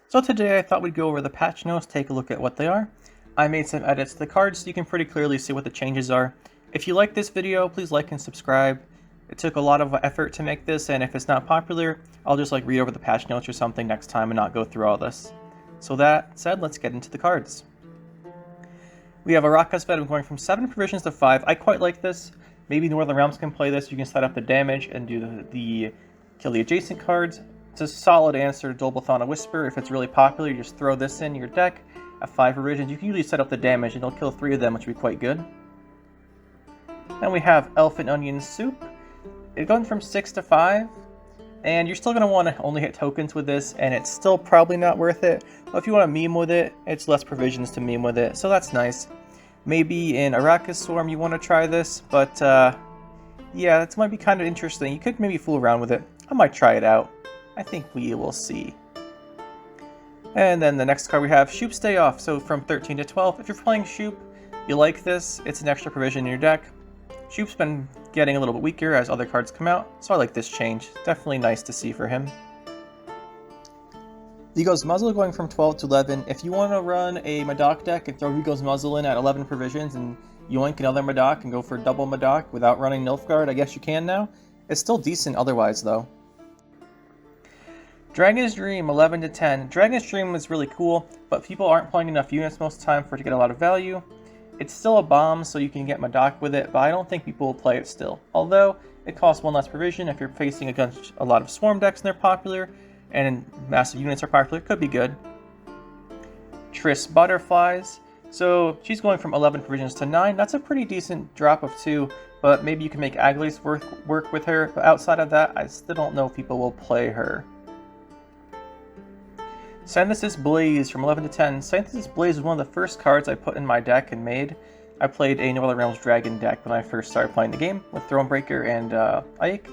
So today I thought we'd go over the patch notes, take a look at what they are. I made some edits to the cards so you can pretty clearly see what the changes are. If you like this video, please like and subscribe. It took a lot of effort to make this, and if it's not popular, I'll just read over the patch notes or something next time and not go through all this. So that said, let's get into the cards. We have a Rakasvet going from 7 provisions to 5. I quite like this. Maybe Northern Realms can play this. You can set up the damage and do the kill the adjacent cards. It's a solid answer to Dolbothana Whisper. If it's really popular, you just throw this in your deck. At 5 provisions, you can usually set up the damage and it'll kill 3 of them, which would be quite good. Then we have Elephant Onion Soup. It's going from 6 to 5. And you're still going to want to only hit tokens with this, and it's still probably not worth it. But if you want to meme with it, it's less provisions to meme with it, so that's nice. Maybe in Arrakis Swarm you want to try this, but yeah, that might be kind of interesting. You could maybe fool around with it. I might try it out. I think we will see. And then the next card we have Shoop Stay Off, so from 13 to 12. If you're playing Shoop, you like this, it's an extra provision in your deck. Shoop's been getting a little bit weaker as other cards come out, so I like this change. Definitely nice to see for him. Vigo's Muzzle going from 12 to 11. If you want to run a Madoc deck and throw Vigo's Muzzle in at 11 provisions and yoink another Madoc and go for double Madoc without running Nilfgaard, I guess you can now. It's still decent otherwise though. Dragon's Dream 11 to 10. Dragon's Dream is really cool, but people aren't playing enough units most of the time for it to get a lot of value. It's still a bomb, so you can get Madoc with it, but I don't think people will play it still. Although, it costs 1 less provision. If you're facing against a lot of Swarm decks and they're popular, and massive units are popular, it could be good. Triss Butterflies. So, she's going from 11 provisions to 9. That's a pretty decent drop of 2, but maybe you can make Aglace work with her. But outside of that, I still don't know if people will play her. Synthesis Blaze from 11 to 10. Synthesis Blaze was one of the first cards I put in my deck and made. I played a Northern Realms Dragon deck when I first started playing the game with Thronebreaker and Ike.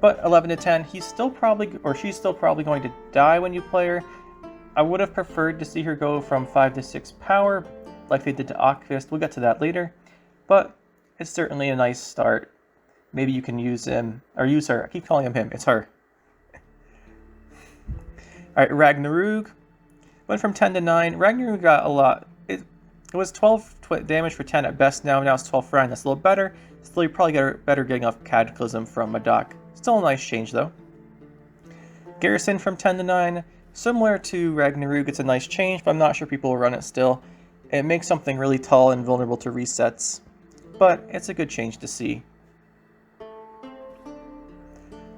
But 11 to 10, he's still probably, or she's still probably going to die when you play her. I would have preferred to see her go from 5 to 6 power, like they did to Akvist. We'll get to that later. But it's certainly a nice start. Maybe you can use him, or use her. I keep calling him him. It's her. Alright, Ragnarug. Went from 10 to 9. Ragnarug got a lot. It was 12 damage for 10 at best now. Now it's 12 for 9. That's a little better. Still, you probably get better getting off Cataclysm from Madoc. Still a nice change, though. Garrison from 10 to 9. Similar to Ragnarug, it's a nice change, but I'm not sure people will run it still. It makes something really tall and vulnerable to resets. But it's a good change to see.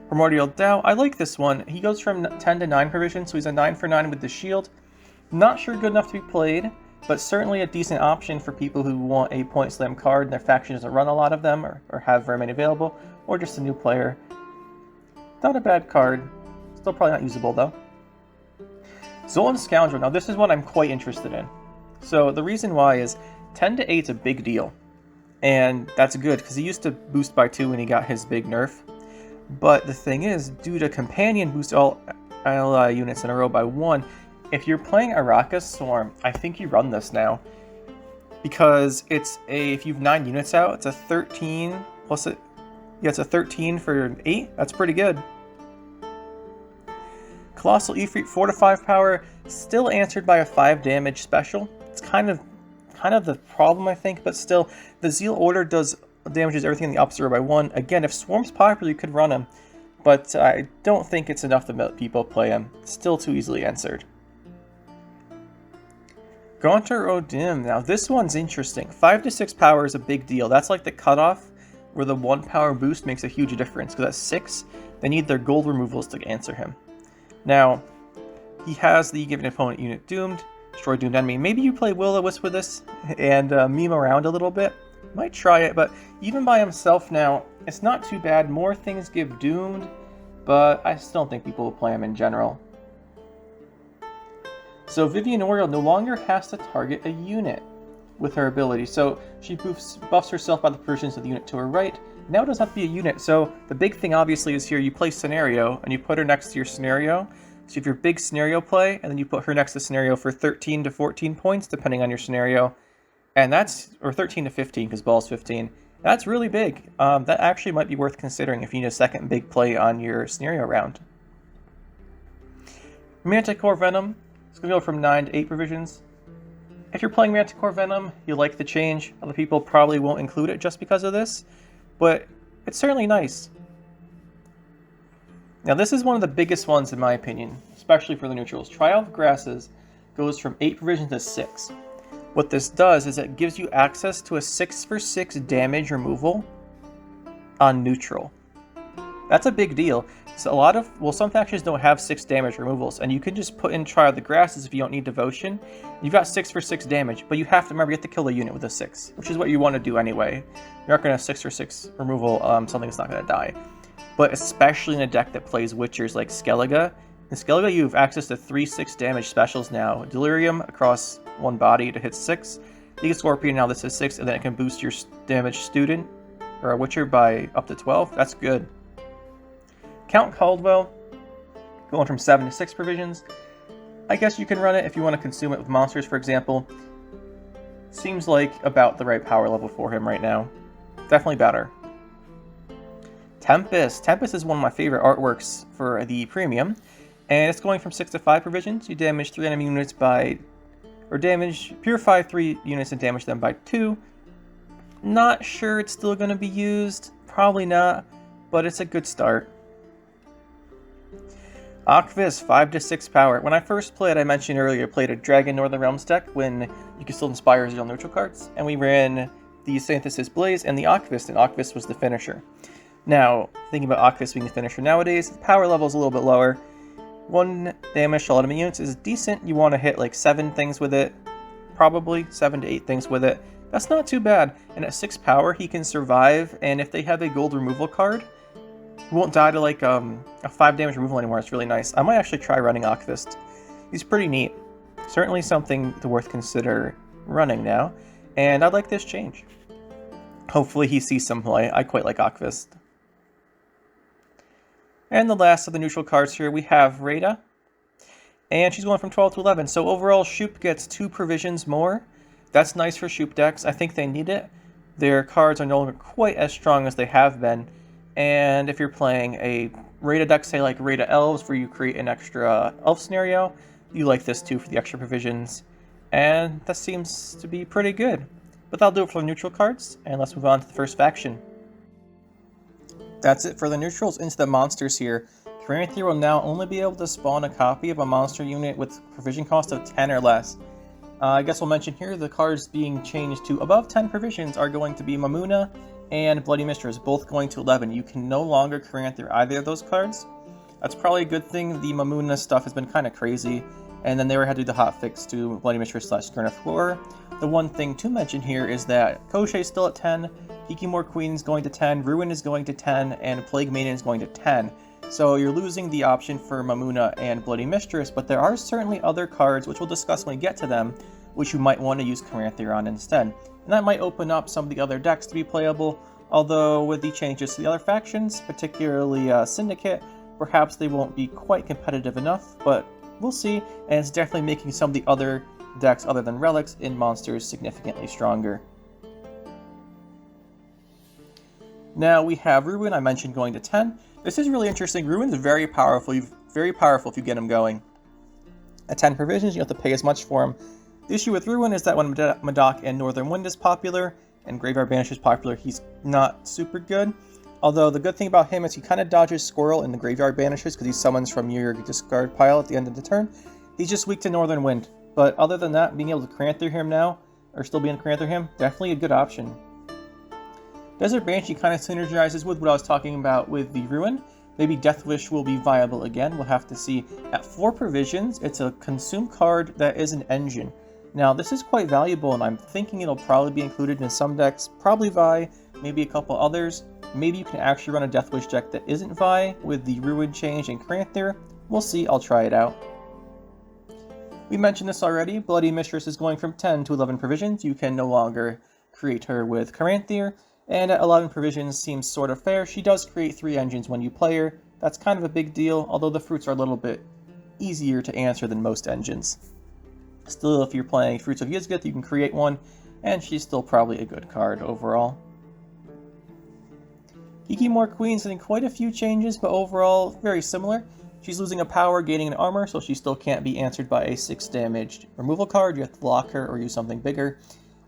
Primordial Doubt, I like this one. He goes from 10 to 9 provision, so he's a 9 for 9 with the shield. Not sure good enough to be played, but certainly a decent option for people who want a point slam card and their faction doesn't run a lot of them or have very many available, or just a new player. Not a bad card. Still probably not usable though. Zolan Scoundrel, now this is what I'm quite interested in. So the reason why is 10 to 8 is a big deal. And that's good, because he used to boost by 2 when he got his big nerf. But the thing is, due to Companion boost all ally units in a row by 1, if you're playing Arrakis Swarm, I think you run this now. Because if you have 9 units out, it's a 13 plus it. Yeah, it's a 13 for 8. That's pretty good. Colossal Ifrit 4 to 5 power, still answered by a 5 damage special. It's kind of the problem, I think, but still, the Zeal Order damages everything in the opposite row by 1. Again, if Swarm's popular, you could run him, but I don't think it's enough to let people play him. Still too easily answered. Gaunter O'Dim. Now, this one's interesting. 5 to 6 power is a big deal. That's like the cutoff where the 1 power boost makes a huge difference, because at 6, they need their gold removals to answer him. Now, he has the given opponent unit doomed, destroy doomed enemy. Maybe you play Will-O-Wisp with this and meme around a little bit. Might try it, but even by himself now, it's not too bad. More things give doomed, but I still don't think people will play him in general. So Vivian Oriole no longer has to target a unit with her ability. So she buffs herself by the provisions of the unit to her right. Now it doesn't have to be a unit. So the big thing obviously is here you play Scenario and you put her next to your Scenario. So if your big Scenario play and then you put her next to Scenario for 13 to 14 points depending on your Scenario. And that's, or 13 to 15 because ball's 15. That's really big. That actually might be worth considering if you need a second big play on your Scenario round. Manticore Venom. It's going to go from 9 to 8 provisions. If you're playing Manticore Venom, you like the change. Other people probably won't include it just because of this, but it's certainly nice. Now this is one of the biggest ones in my opinion, especially for the neutrals. Trial of Grasses goes from 8 provisions to 6. What this does is it gives you access to a 6/6 damage removal on neutral. That's a big deal. So some factions don't have 6 damage removals, and you can just put in Trial of the Grasses if you don't need Devotion. You've got 6/6 damage, but you have to remember you have to kill a unit with a 6, which is what you want to do anyway. You're not going to 6/6 removal something that's not going to die. But especially in a deck that plays Witchers like Skellige. In Skellige, you have access to 3/6 damage specials now. Delirium across one body to hit 6. League of Scorpion now this is 6, and then it can boost your damage student or a Witcher by up to 12. That's good. Count Caldwell, going from 7 to 6 provisions. I guess you can run it if you want to consume it with monsters, for example. Seems like about the right power level for him right now. Definitely better. Tempest. Tempest is one of my favorite artworks for the premium, and it's going from 6 to 5 provisions. You damage 3 enemy units purify 3 units and damage them by 2. Not sure it's still going to be used. Probably not, but it's a good start. Akvis, 5 to 6 power. When I first played, I mentioned earlier, I played a Dragon Northern Realms deck when you could still inspire 0 neutral cards, and we ran the Synthesis Blaze and the Akvis, and Akvis was the finisher. Now, thinking about Akvis being the finisher nowadays, the power level is a little bit lower. 1 damage to all enemy units is decent. You want to hit like 7 things with it, probably 7 to 8 things with it. That's not too bad, and at 6 power he can survive, and if they have a gold removal card, he won't die to like a 5 damage removal anymore. It's really nice. I might actually try running Akvist. He's pretty neat. Certainly something to worth consider running now, and I like this change. Hopefully he sees some play. I quite like Akvist. And the last of the neutral cards here, we have Rada. And she's going from 12 to 11. So overall, Shoop gets 2 provisions more. That's nice for Shoop decks. I think they need it. Their cards are no longer quite as strong as they have been. And if you're playing a Rada deck, say like Rada Elves, where you create an extra elf scenario, you like this too for the extra provisions. And that seems to be pretty good. But that'll do it for the neutral cards, and let's move on to the first faction. That's it for the neutrals. Into the monsters here. Caranthir will now only be able to spawn a copy of a monster unit with provision cost of 10 or less. I guess we'll mention here the cards being changed to above 10 provisions are going to be Mamuna and Bloody Mistress, both going to 11. You can no longer Caranthir either of those cards. That's probably a good thing. The Mamuna stuff has been kind of crazy, and then they had to do the hotfix to Bloody Mistress / Skirn of Floor. The one thing to mention here is that Koshe is still at 10, Hikimore Queen is going to 10, Ruin is going to 10, and Plague Maiden is going to 10. So you're losing the option for Mamuna and Bloody Mistress, but there are certainly other cards, which we'll discuss when we get to them, which you might want to use Caranthir on instead. And that might open up some of the other decks to be playable, although with the changes to the other factions, particularly Syndicate, perhaps they won't be quite competitive enough, but we'll see, and it's definitely making some of the other decks other than Relics in Monsters significantly stronger. Now we have Ruin, I mentioned going to 10. This is really interesting. Ruin's very powerful if you get him going. At 10 provisions, you don't have to pay as much for him. The issue with Ruin is that when Madoc and Northern Wind is popular, and Graveyard Banish is popular, he's not super good. Although the good thing about him is he kind of dodges Squirrel in the Graveyard Banishes because he summons from your discard pile at the end of the turn. He's just weak to Northern Wind. But other than that, being able to Caranthir him now, or still being Caranthir him, definitely a good option. Desert Banshee kind of synergizes with what I was talking about with the Ruin. Maybe Deathwish will be viable again, we'll have to see. At 4 provisions, it's a consume card that is an engine. Now this is quite valuable, and I'm thinking it'll probably be included in some decks, probably Vi, maybe a couple others. Maybe you can actually run a Deathwish deck that isn't Vi with the Ruin change and Caranthir. We'll see, I'll try it out. We mentioned this already, Bloody Mistress is going from 10 to 11 provisions. You can no longer create her with Caranthir, and at 11 provisions seems sort of fair. She does create 3 engines when you play her. That's kind of a big deal, although the fruits are a little bit easier to answer than most engines. Still, if you're playing Fruits of Yizgith, you can create one, and she's still probably a good card overall. Hikimore Queen's getting quite a few changes, but overall very similar. She's losing a power, gaining an armor, so she still can't be answered by a 6 damage removal card. You have to block her or use something bigger.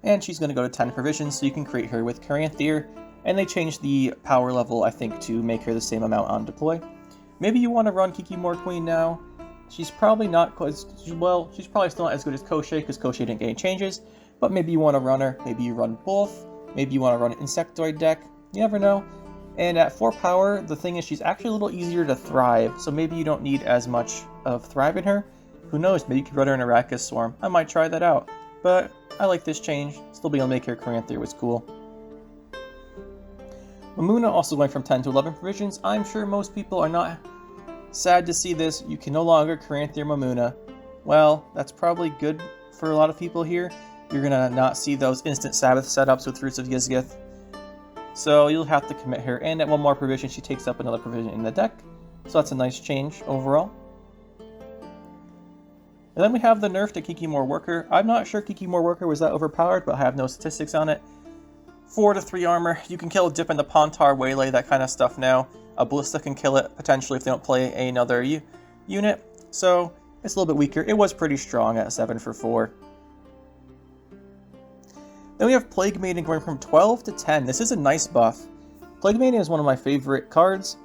And she's going to go to 10 provisions, so you can create her with Caranthier. And they changed the power level, I think, to make her the same amount on deploy. Maybe you want to run Kikimor Queen now. She's probably not, well, she's probably still not as good as Koshei, because Koshei didn't get any changes. But maybe you want to run her, maybe you run both, maybe you want to run an Insectoid deck, you never know. And at 4 power, the thing is she's actually a little easier to thrive, so maybe you don't need as much of thrive in her. Who knows, maybe you could run her in Arrakis Swarm. I might try that out. But I like this change, still being able to make her Caranthier was cool. Mamuna also going from 10 to 11 provisions. I'm sure most people are not sad to see this. You can no longer Caranthier Mamuna. Well, that's probably good for a lot of people here. You're gonna not see those instant Sabbath setups with Roots of Yizgith. So you'll have to commit her, and at 1 more provision she takes up another provision in the deck. So that's a nice change overall. And then we have the nerf to Kikimor Worker. I'm not sure Kikimor Worker was that overpowered, but I have no statistics on it. 4 to 3 armor. You can kill a Dip in the Pontar, Waylay, that kind of stuff now. A Ballista can kill it, potentially, if they don't play another unit. So it's a little bit weaker. It was pretty strong at 7 for 4. Then we have Plague Maiden going from 12 to 10. This is a nice buff. Plague Maiden is one of my favorite cards.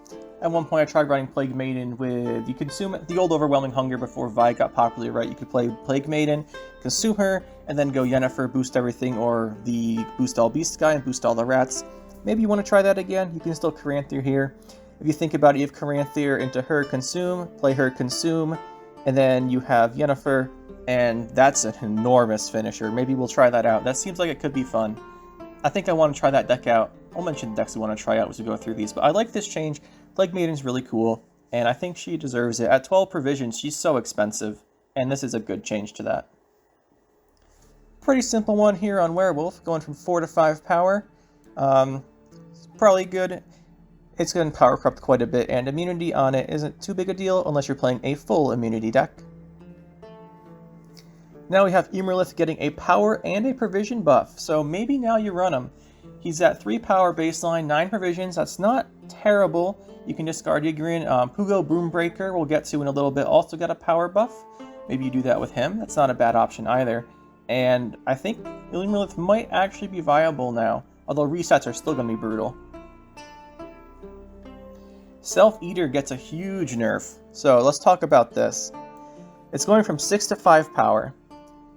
At one point I tried running Plague Maiden with, you consume the old Overwhelming Hunger before Vi got popular, right? You could play Plague Maiden, consume her, and then go Yennefer, boost everything, or the boost all beast guy and boost all the rats. Maybe you want to try that again. You can still Caranthier here. If you think about it, you have Caranthier into her, consume, play her, consume, and then you have Yennefer, and that's an enormous finisher. Maybe we'll try that out. That seems like it could be fun. I think I want to try that deck out. I'll mention the decks we want to try out as we go through these, but I like this change. Plague Maiden's really cool, and I think she deserves it. At 12 provisions, she's so expensive, and this is a good change to that. Pretty simple one here on Werewolf, going from 4 to 5 power. It's probably good. It's going to power corrupt quite a bit, and immunity on it isn't too big a deal unless you're playing a full immunity deck. Now we have Emerlith getting a power and a provision buff, so maybe now you run him. He's at 3 power baseline, 9 provisions. That's not terrible. You can discard Ygrian. Pugo Broombreaker we'll get to in a little bit, also got a power buff. Maybe you do that with him. That's not a bad option either. And I think Emerlith might actually be viable now, although resets are still going to be brutal. Self-Eater gets a huge nerf, so let's talk about this. It's going from 6 to 5 power,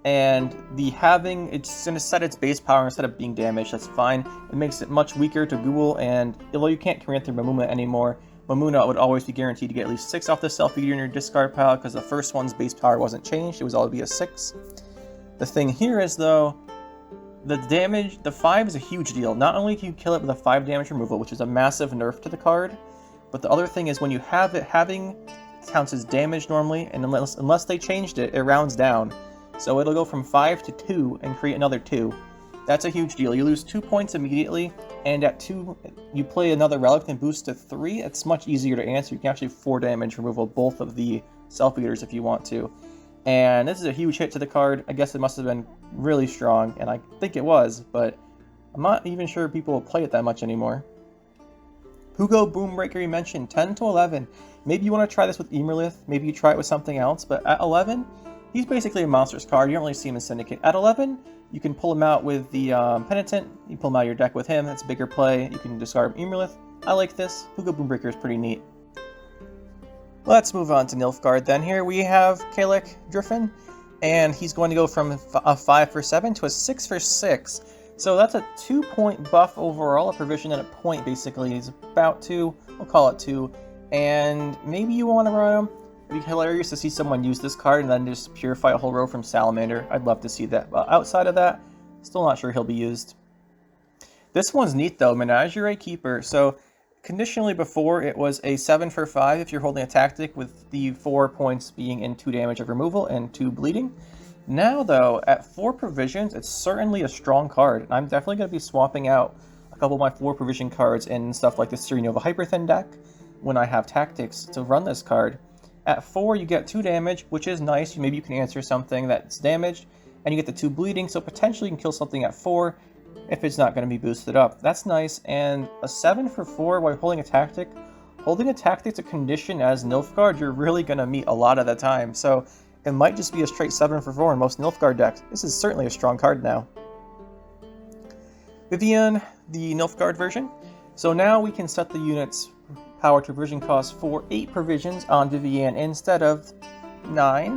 and it's going to set its base power instead of being damaged. That's fine. It makes it much weaker to Ghoul, and although you can't Caranthier Mamuna anymore, Mamuna would always be guaranteed to get at least 6 off the Self-Eater in your discard pile, because the first one's base power wasn't changed. It was always be a 6. The thing here is, though, the 5 is a huge deal. Not only can you kill it with a 5 damage removal, which is a massive nerf to the card, but the other thing is when you have it, having counts as damage normally, and unless they changed it, it rounds down. So it'll go from 5 to 2 and create another 2. That's a huge deal. You lose 2 points immediately, and at 2, you play another Relic and boost to 3. It's much easier to answer. You can actually 4 damage removal both of the Self-Eaters if you want to. And this is a huge hit to the card. I guess it must have been really strong, and I think it was, but I'm not even sure people will play it that much anymore. Pugo Broombreaker you mentioned, 10 to 11. Maybe you want to try this with Emerlith, maybe you try it with something else, but at 11, he's basically a monstrous card. You don't really see him in Syndicate. At 11, you can pull him out with the Penitent, you pull him out of your deck with him, that's a bigger play. You can discard Emerlith. I like this. Pugo Broombreaker is pretty neat. Let's move on to Nilfgaard then. Here we have Kalek Driffin, and he's going to go from a 5 for 7 to a 6 for 6. So that's a 2-point buff overall, a provision and a point basically. He's about 2, we'll call it 2. And maybe you want to run him. It'd be hilarious to see someone use this card and then just purify a whole row from Salamander. I'd love to see that. But outside of that, still not sure he'll be used. This one's neat though, Menagerie Keeper. So conditionally before, it was a 7 for 5 if you're holding a tactic, with the 4 points being in 2 damage of removal and 2 bleeding. Now though, at 4 provisions, it's certainly a strong card. I'm definitely going to be swapping out a couple of my 4 provision cards in stuff like the Serenova Hyperthin deck when I have tactics to run this card. At 4, you get 2 damage, which is nice. Maybe you can answer something that's damaged, and you get the 2 bleeding, so potentially you can kill something at 4 if it's not going to be boosted up. That's nice, and a 7 for 4 while holding a tactic holding a tactics a condition as Nilfgaard, you're really going to meet a lot of the time, so it might just be a straight 7 for 4 in most Nilfgaard decks. This is certainly a strong card now. Vivian, the Nilfgaard version. So now we can set the unit's power to provision cost for 8 provisions on Vivian instead of 9.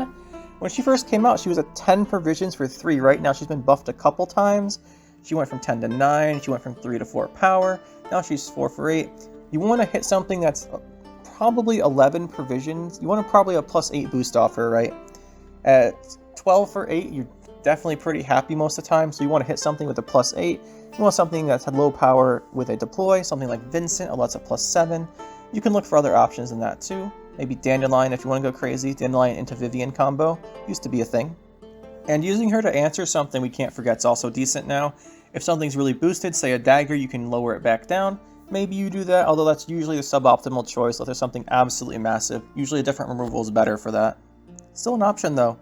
When she first came out, she was at 10 provisions for 3. Right now she's been buffed a couple times. She went from 10 to 9, she went from 3 to 4 power, now she's 4 for 8. You want to hit something that's probably 11 provisions. You want to probably a +8 boost off her, right? At 12 for 8, you're definitely pretty happy most of the time, so you want to hit something with a +8. You want something that's had low power with a deploy, something like Vincent, although that's a +7. You can look for other options than that too. Maybe Dandelion if you want to go crazy. Dandelion into Vivian combo used to be a thing. And using her to answer something we can't forget is also decent now. If something's really boosted, say a dagger, you can lower it back down. Maybe you do that, although that's usually the suboptimal choice if there's something absolutely massive. Usually a different removal is better for that. Still an option though.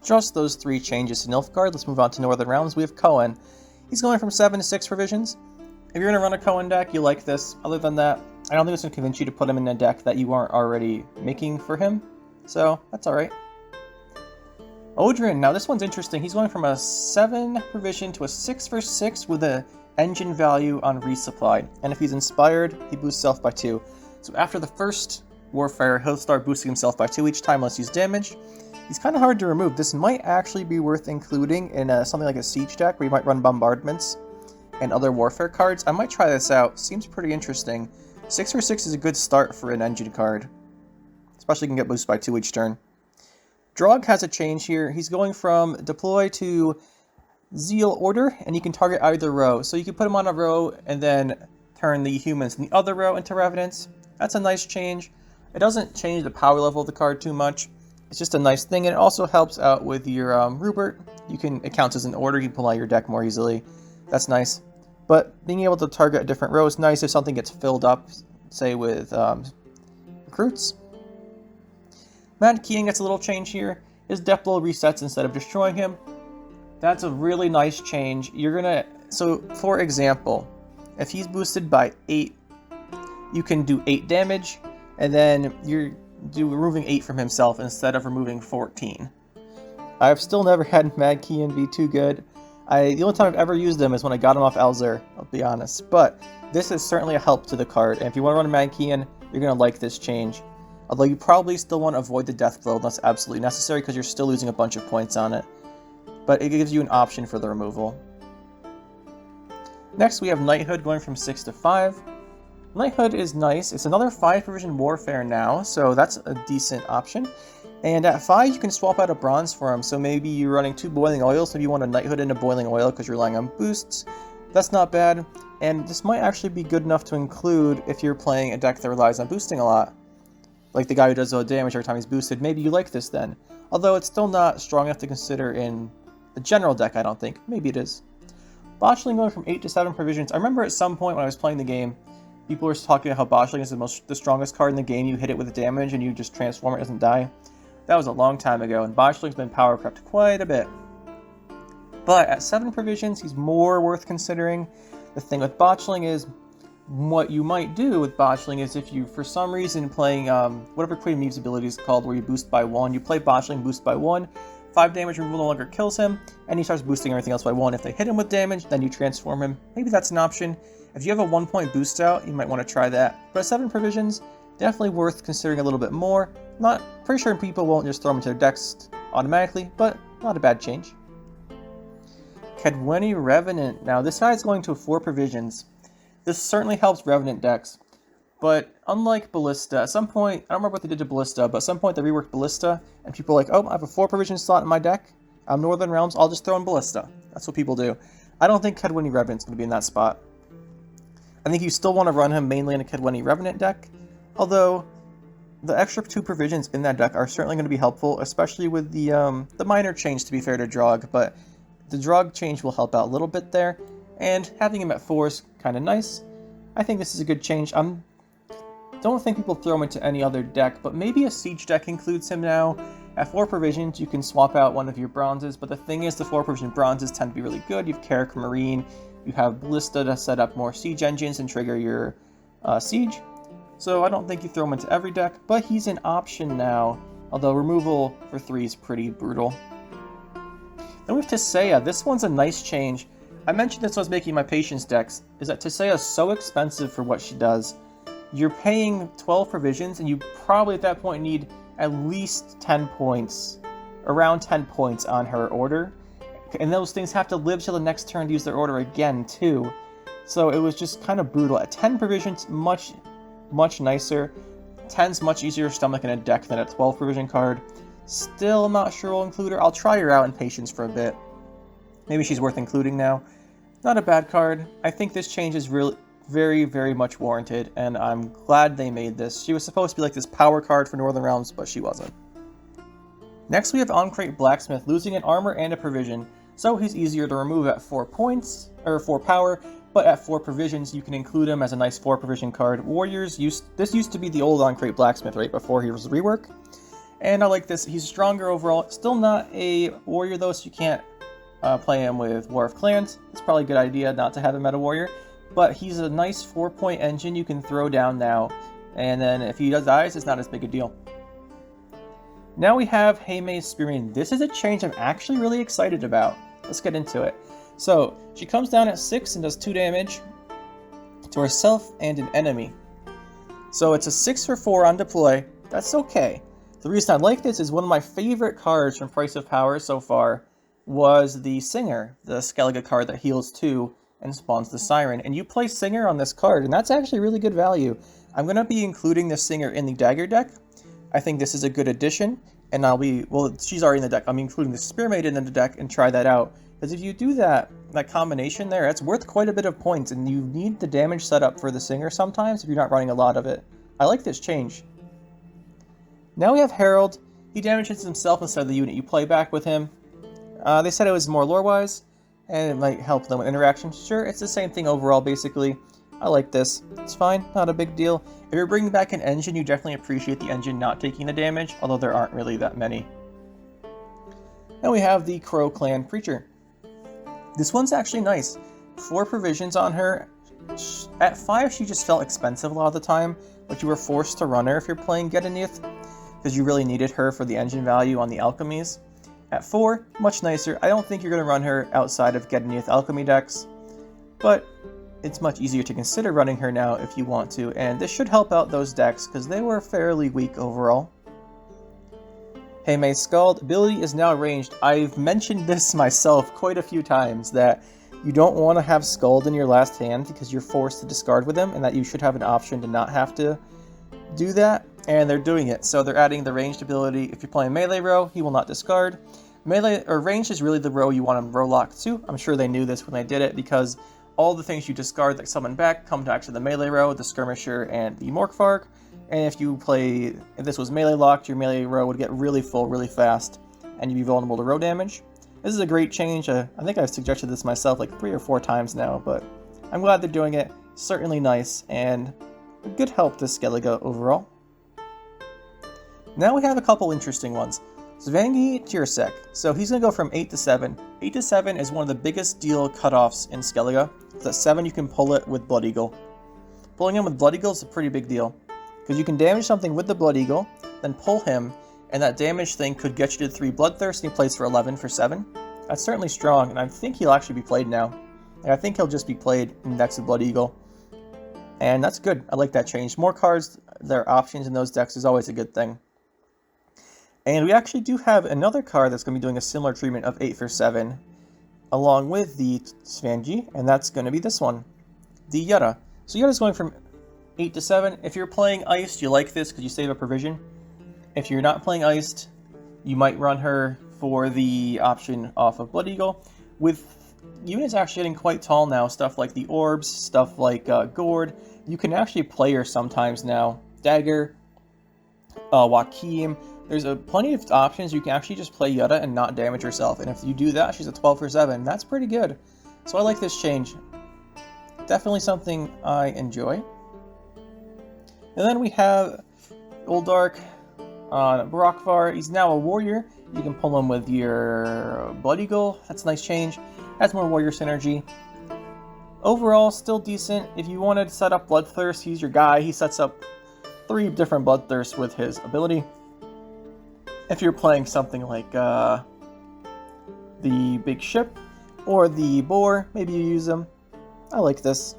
Just those 3 changes to Nilfgaard. Let's move on to Northern Realms. We have Cohen. He's going from 7 to 6 provisions. If you're going to run a Cohen deck, you like this. Other than that, I don't think it's going to convince you to put him in a deck that you aren't already making for him. So, that's alright. Odrin, now this one's interesting. He's going from a 7 provision to a 6 for 6 with a engine value on resupply. And if he's inspired, he boosts self by 2. So after the first Warfare, he'll start boosting himself by 2 each time unless he's damaged. He's kind of hard to remove. This might actually be worth including in something like a siege deck where you might run bombardments and other warfare cards. I might try this out. Seems pretty interesting. 6 for 6 is a good start for an engine card, especially can get boosted by 2 each turn. Drog has a change here. He's going from deploy to Zeal Order, and you can target either row. So you can put him on a row and then turn the humans in the other row into Revenants. That's a nice change. It doesn't change the power level of the card too much. It's just a nice thing, and it also helps out with your Rupert. It counts as an order, you can pull out your deck more easily. That's nice. But being able to target a different row is nice if something gets filled up, say with recruits. Mad Keating gets a little change here. His death blow resets instead of destroying him. That's a really nice change. So for example, if he's boosted by 8, you can do 8 damage, and then you're removing 8 from himself instead of removing 14. I've still never had Mad Kean be too good. The only time I've ever used him is when I got him off Elzer, I'll be honest. But this is certainly a help to the card, and if you want to run a Mad Kean, you're going to like this change. Although you probably still want to avoid the death blow unless absolutely necessary, because you're still losing a bunch of points on it. But it gives you an option for the removal. Next we have Knighthood going from 6 to 5. Knighthood is nice. It's another 5 provision warfare now, so that's a decent option. And at 5 you can swap out a bronze for him, so maybe you're running 2 boiling oils, so you want a Knighthood into boiling oil because you're relying on boosts. That's not bad, and this might actually be good enough to include if you're playing a deck that relies on boosting a lot. Like the guy who does all the damage every time he's boosted, maybe you like this then. Although it's still not strong enough to consider in the general deck, I don't think. Maybe it is. Botchling going from 8 to 7 provisions. I remember at some point when I was playing the game, people were talking about how Botchling is the strongest card in the game. You hit it with damage and you just transform it, it doesn't die. That was a long time ago, and Botchling's been power crept quite a bit. But at 7 provisions, he's more worth considering. The thing with Botchling is, what you might do with Botchling is if you, for some reason, playing whatever Queen Meave's ability is called, where you boost by 1, you play Botchling, boost by 1, 5 damage removal no longer kills him, and he starts boosting everything else by 1. If they hit him with damage, then you transform him. Maybe that's an option. If you have a 1-point boost out, you might want to try that. But at 7 provisions, definitely worth considering a little bit more. Pretty sure people won't just throw them into their decks automatically, but not a bad change. Kedweni Revenant. Now this guy's going to 4 provisions. This certainly helps Revenant decks, but unlike Ballista, at some point, I don't remember what they did to Ballista, but at some point they reworked Ballista, and people are like, oh, I have a 4 provision slot in my deck, I'm Northern Realms, I'll just throw in Ballista. That's what people do. I don't think Kedweni Revenant's going to be in that spot. I think you still want to run him mainly in a Kedweni Revenant deck, although the extra 2 provisions in that deck are certainly going to be helpful, especially with the minor change, to be fair to Drog, but the Drog change will help out a little bit there, and having him at 4 is kind of nice. I think this is a good change. Don't think people throw him into any other deck, but maybe a siege deck includes him now. At 4 provisions, you can swap out one of your bronzes, but the thing is, the 4 provision bronzes tend to be really good. You have Carrick Marine, you have Ballista to set up more siege engines and trigger your siege. so I don't think you throw him into every deck, but he's an option now, although removal for 3 is pretty brutal. Then we have Tisea. This one's a nice change. I mentioned this when I was making my Patience decks, is that Tisea is so expensive for what she does. You're paying 12 provisions, and you probably at that point need at least 10 points, around 10 points on her order. And those things have to live till the next turn to use their order again, too. So it was just kind of brutal. At 10 provisions, much nicer. 10's much easier to stomach in a deck than a 12 provision card. Still not sure we'll include her. I'll try her out in Patience for a bit. Maybe she's worth including now. Not a bad card. I think this change is really very much warranted, and I'm glad they made this. She was supposed to be like this power card for Northern Realms, but she wasn't. Next we have Ancrate Blacksmith, losing an armor and a provision, so he's easier to remove at 4 points, or 4 power, but at 4 provisions you can include him as a nice 4 provision card. Warriors, this used to be the old Ancrate Blacksmith right before he was rework, and I like this. He's stronger overall. Still not a warrior though, so you can't play him with War of Clans. It's probably a good idea not to have him at a warrior, but he's a nice 4-point engine you can throw down now, and then if he dies, it's not as big a deal. Now we have Heime's Spearman. This is a change I'm actually really excited about. Let's get into it. So, she comes down at 6 and does 2 damage to herself and an enemy. So it's a 6 for 4 on deploy. That's okay. The reason I like this is one of my favorite cards from Price of Power so far was the Singer, the Skellige card that heals 2 and spawns the Siren. And you play Singer on this card, and that's actually really good value. I'm going to be including the Singer in the Dagger deck. I think this is a good addition, and well, she's already in the deck. I'm including the Spearmaid in the deck and try that out. Because if you do that combination there, it's worth quite a bit of points, and you need the damage set up for the Singer sometimes if you're not running a lot of it. I like this change. Now we have Herald. He damages himself instead of the unit you play back with him. They said it was more lore-wise, and it might help them with interaction. Sure, it's the same thing overall, basically. I like this. It's fine, not a big deal. If you're bringing back an engine, you definitely appreciate the engine not taking the damage, although there aren't really that many. Then we have the Crow Clan Preacher. This one's actually nice. 4 provisions on her. At 5, she just felt expensive a lot of the time, but you were forced to run her if you're playing Gedeniath, because you really needed her for the engine value on the alchemies. At 4, much nicer. I don't think you're going to run her outside of Gedeniath alchemy decks, but it's much easier to consider running her now if you want to, and this should help out those decks because they were fairly weak overall. Heime's Scald ability is now ranged. I've mentioned this myself quite a few times, that you don't want to have Scald in your last hand because you're forced to discard with him, and that you should have an option to not have to do that, and they're doing it. So they're adding the ranged ability. If you're playing melee row, he will not discard. Melee or ranged is really the row you want him row locked to. I'm sure they knew this when they did it, because all the things you discard that summon back come back to the melee row, the Skirmisher, and the Morkvarg. And if this was melee locked, your melee row would get really full really fast, and you'd be vulnerable to row damage. This is a great change. I think I've suggested this myself like 3 or 4 times now, but I'm glad they're doing it. Certainly nice, and a good help to Skellige overall. Now we have a couple interesting ones. Svangi Tirsek. So he's going to go from 8 to 7. 8 to 7 is one of the biggest deal cutoffs in Skellige. At 7 you can pull it with Blood Eagle. Pulling him with Blood Eagle is a pretty big deal, because you can damage something with the Blood Eagle, then pull him, and that damage thing could get you to 3 Bloodthirst, and he plays for 11 for 7. That's certainly strong, and I think he'll actually be played now. And I think he'll just be played next to Blood Eagle. And that's good. I like that change. More cards, their options in those decks is always a good thing. And we actually do have another card that's going to be doing a similar treatment of 8 for 7, along with the Svangi, and that's going to be this one, the Yutta. So Yutta's going from 8 to 7. If you're playing Iced, you like this because you save a provision. If you're not playing Iced, you might run her for the option off of Blood Eagle. With units actually getting quite tall now, stuff like the Orbs, stuff like Gord, you can actually play her sometimes now. Dagger, Joachim. There's plenty of options. You can actually just play Yutta and not damage herself. And if you do that, she's a 12 for 7. That's pretty good. So I like this change. Definitely something I enjoy. And then we have Uldark on Brockvar. He's now a warrior. You can pull him with your Blood Eagle. That's a nice change. Has more warrior synergy. Overall, still decent. If you wanted to set up Bloodthirst, he's your guy. He sets up 3 different bloodthirsts with his ability. If you're playing something like the big ship or the boar, maybe you use them. I like this.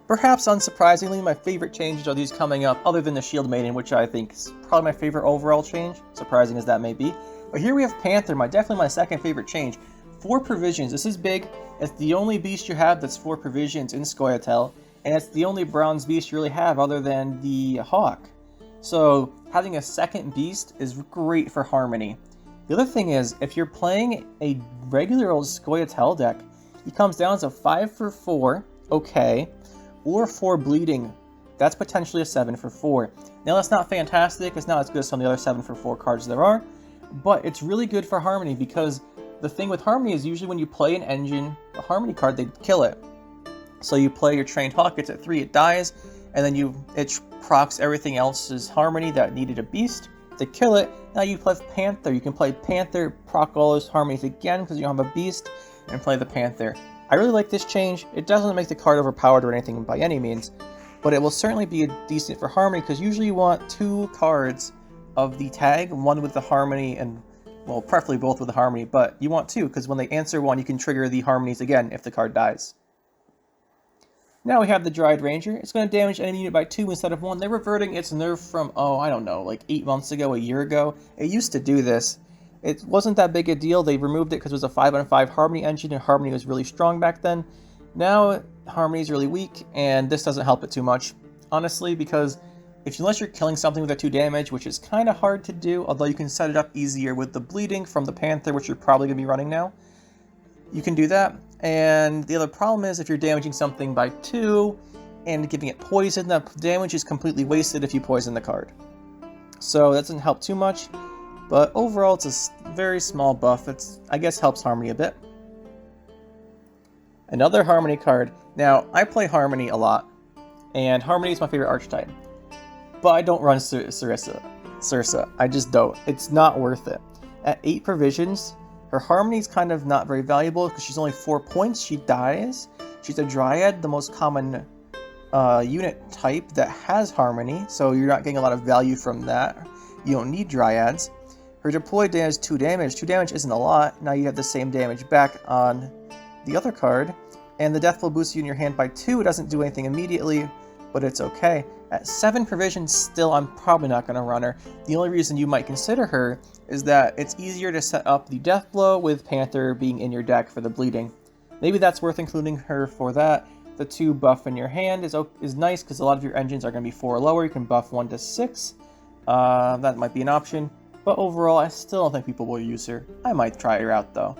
Perhaps unsurprisingly, my favorite changes are these coming up, other than the Shield Maiden, which I think is probably my favorite overall change, surprising as that may be. But here we have Panther, definitely my second favorite change. 4 provisions. This is big. It's the only beast you have that's 4 provisions in Scoia'tael, and it's the only bronze beast you really have other than the Hawk. So having a second beast is great for Harmony. The other thing is, if you're playing a regular old Scoia'tael deck, he comes down to 5 for 4, okay, or 4 bleeding. That's potentially a 7 for 4. Now that's not fantastic, it's not as good as some of the other 7 for 4 cards there are, but it's really good for Harmony because the thing with Harmony is usually when you play an engine, a Harmony card, they kill it. So you play your Trained Hawk, it's at 3, it dies, and then it procs everything else's Harmony that needed a beast to kill it. Now you play Panther, you can play Panther, proc all those Harmonies again because you don't have a beast, and play the Panther. I really like this change. It doesn't make the card overpowered or anything by any means, but it will certainly be decent for Harmony because usually you want 2 cards of the tag, one with the Harmony and, well, preferably both with the Harmony, but you want 2 because when they answer one, you can trigger the Harmonies again if the card dies. Now we have the Dryad Ranger. It's going to damage enemy unit by 2 instead of 1. They're reverting its nerf from, I don't know, like 8 months ago, a year ago. It used to do this. It wasn't that big a deal. They removed it because it was a 5-on-5 Harmony engine, and Harmony was really strong back then. Now, Harmony is really weak, and this doesn't help it too much, honestly, because unless you're killing something with a 2 damage, which is kind of hard to do, although you can set it up easier with the bleeding from the Panther, which you're probably going to be running now. You can do that, and the other problem is if you're damaging something by 2 and giving it poison, that damage is completely wasted if you poison the card. So that doesn't help too much. But overall, it's a very small buff. I guess helps Harmony a bit. Another Harmony card. Now, I play Harmony a lot, and Harmony is my favorite archetype. But I don't run Cirsa. I just don't. It's not worth it. At 8 provisions, her Harmony is kind of not very valuable because she's only 4 points. She dies. She's a Dryad, the most common unit type that has Harmony, so you're not getting a lot of value from that. You don't need Dryads. Her deploy does 2 damage. 2 damage isn't a lot. Now you have the same damage back on the other card. And the Death Blow boosts you in your hand by 2. It doesn't do anything immediately, but it's okay. At 7 provisions, still, I'm probably not going to run her. The only reason you might consider her is that it's easier to set up the Death Blow with Panther being in your deck for the bleeding. Maybe that's worth including her for that. The 2 buff in your hand is nice because a lot of your engines are going to be 4 or lower. You can buff 1 to 6. That might be an option. But overall, I still don't think people will use her. I might try her out, though.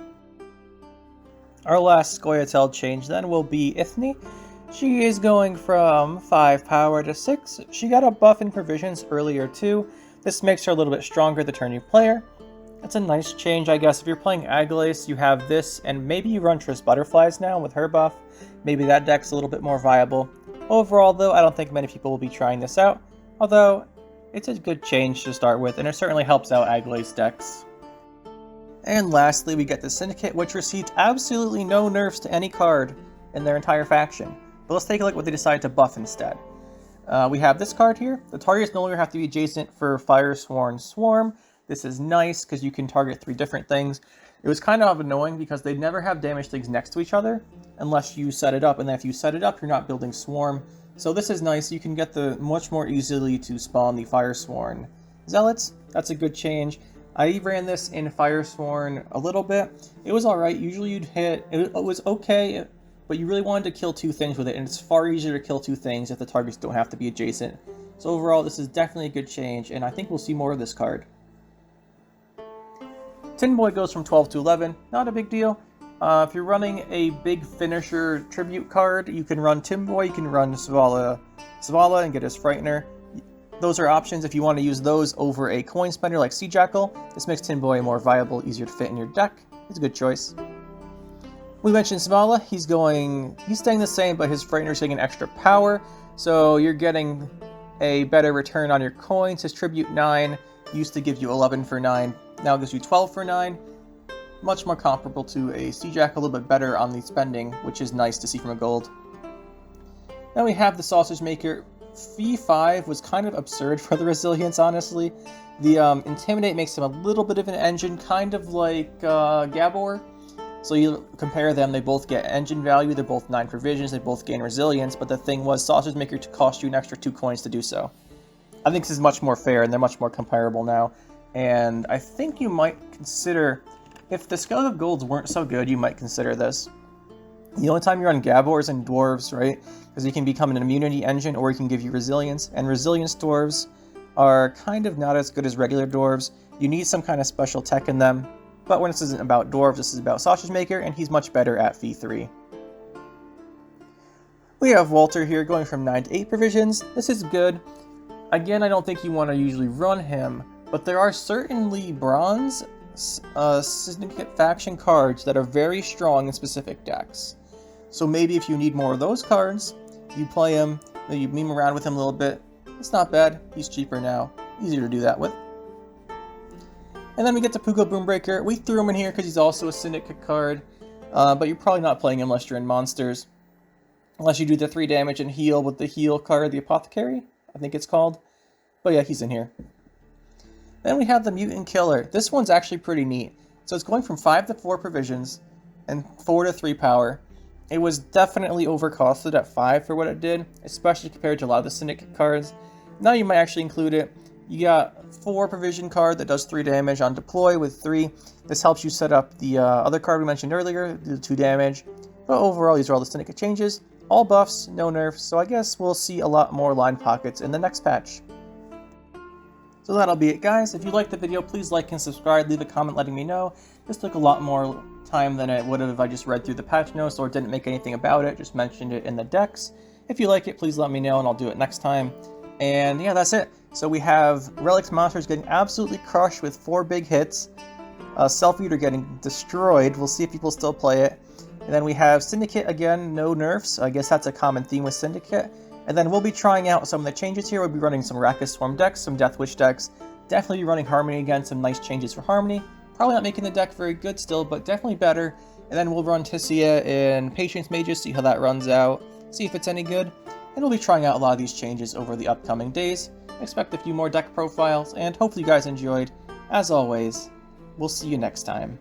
Our last Scoia'tael change, then, will be Ithne. She is going from 5 power to 6. She got a buff in provisions earlier, too. This makes her a little bit stronger the turn you play her. That's a nice change, I guess. If you're playing Aglace, you have this, and maybe you run Triss Butterflies now with her buff. Maybe that deck's a little bit more viable. Overall, though, I don't think many people will be trying this out. Although, it's a good change to start with, and it certainly helps out Aglace decks. And lastly, we get the Syndicate, which received absolutely no nerfs to any card in their entire faction. But let's take a look at what they decided to buff instead. We have this card here. The targets no longer have to be adjacent for Firesworn Swarm. This is nice because you can target 3 different things. It was kind of annoying because they never have damage things next to each other unless you set it up, and then if you set it up, you're not building Swarm. So this is nice. You can get much more easily to spawn the Firesworn Zealots. That's a good change. I ran this in Firesworn a little bit. It was alright. Usually you'd hit, it was okay, but you really wanted to kill 2 things with it, and it's far easier to kill 2 things if the targets don't have to be adjacent. So overall, this is definitely a good change, and I think we'll see more of this card. Tin Boy goes from 12 to 11. Not a big deal. If you're running a big finisher tribute card, you can run Tin Boy, you can run Zavala and get his Frightener. Those are options if you want to use those over a coin spender like Sea Jackal. This makes Tin Boy more viable, easier to fit in your deck. It's a good choice. We mentioned Zavala. He's staying the same, but his Frightener is getting an extra power, so you're getting a better return on your coins. His Tribute 9 used to give you 11 for 9, now it gives you 12 for 9. Much more comparable to a Sea Jackal, a little bit better on the spending, which is nice to see from a gold. Then we have the Sausage Maker. Fee 5 was kind of absurd for the Resilience, honestly. The Intimidate makes him a little bit of an engine, kind of like Gabor. So you compare them, they both get engine value, they're both 9 provisions, they both gain Resilience, but the thing was, Sausage Maker to cost you an extra 2 coins to do so. I think this is much more fair, and they're much more comparable now. And I think you might consider, if the Scales of Golds weren't so good, you might consider this. The only time you're on Gabors and Dwarves, right? Because you can become an immunity engine, or you can give you Resilience. And Resilience Dwarves are kind of not as good as regular Dwarves. You need some kind of special tech in them. But when this isn't about Dwarves, this is about Sausage Maker, and he's much better at Fee 3. We have Walter here going from 9 to 8 provisions. This is good. Again, I don't think you want to usually run him, but there are certainly Bronze Syndicate faction cards that are very strong in specific decks. So maybe if you need more of those cards, you play him, you meme around with him a little bit. It's not bad. He's cheaper now. Easier to do that with. And then we get to Puko Boombreaker. We threw him in here because he's also a Syndicate card, but you're probably not playing him unless you're in Monsters. Unless you do the 3 damage and heal with the heal card, the Apothecary, I think it's called. But yeah, he's in here. Then we have the Mutant Killer. This one's actually pretty neat. So it's going from 5 to 4 provisions and 4 to 3 power. It was definitely overcosted at 5 for what it did, especially compared to a lot of the Syndicate cards. Now you might actually include it. You got 4 provision card that does 3 damage on deploy with 3. This helps you set up the other card we mentioned earlier, do 2 damage. But overall, these are all the Syndicate changes. All buffs, no nerfs, so I guess we'll see a lot more line pockets in the next patch. So that'll be it, guys. If you liked the video, please like and subscribe, leave a comment letting me know. This took a lot more time than it would have if I just read through the patch notes or didn't make anything about it, just mentioned it in the decks. If you like it, please let me know and I'll do it next time. And yeah, that's it. So we have Relics Monsters getting absolutely crushed with 4 big hits. Self-Eater getting destroyed. We'll see if people still play it. And then we have Syndicate again, no nerfs. I guess that's a common theme with Syndicate. And then we'll be trying out some of the changes here. We'll be running some Rakkus Swarm decks, some Death Wish decks. Definitely be running Harmony again, some nice changes for Harmony. Probably not making the deck very good still, but definitely better. And then we'll run Tissia and Patience Mages, see how that runs out, see if it's any good. And we'll be trying out a lot of these changes over the upcoming days. Expect a few more deck profiles, and hopefully you guys enjoyed. As always, we'll see you next time.